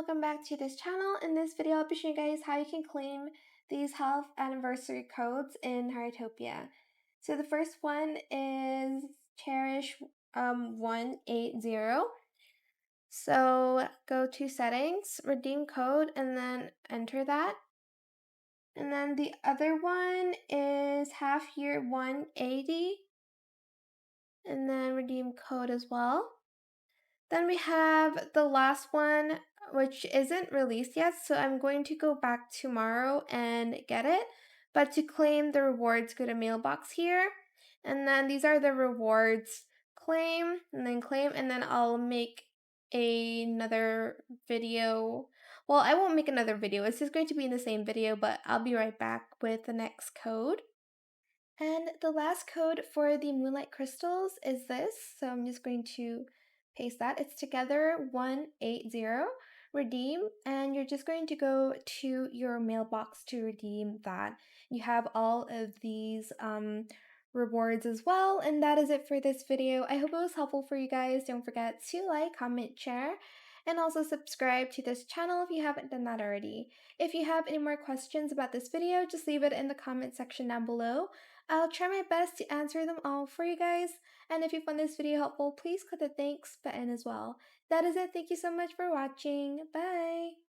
welcome back to this channel. In this video, I'll be showing you guys how you can claim these half anniversary codes in Heartopia. So the first one is Cherish 180. So go to settings, redeem code, and then enter that. And then the other one is half year 180, and then redeem code as well. Then we have the last one, which isn't released yet, so I'm going to go back tomorrow and get it. But to claim the rewards, go to mailbox here. And then these are the rewards. Claim, and then I'll make another video. Well, I won't make another video. It's just going to be in the same video, but I'll be right back with the next code. And the last code for the Moonlight Crystals is this. So I'm just going to paste that. It's together 180, redeem, and you're just going to go to your mailbox to redeem that. You have all of these rewards as well, and that is it for this video. I hope it was helpful for you guys. Don't forget to like, comment, share, and also subscribe to this channel if you haven't done that already. If you have any more questions about this video, just leave it in the comment section down below. I'll try my best to answer them all for you guys, and if you found this video helpful, please click the thanks button as well. That is it. Thank you so much for watching. Bye!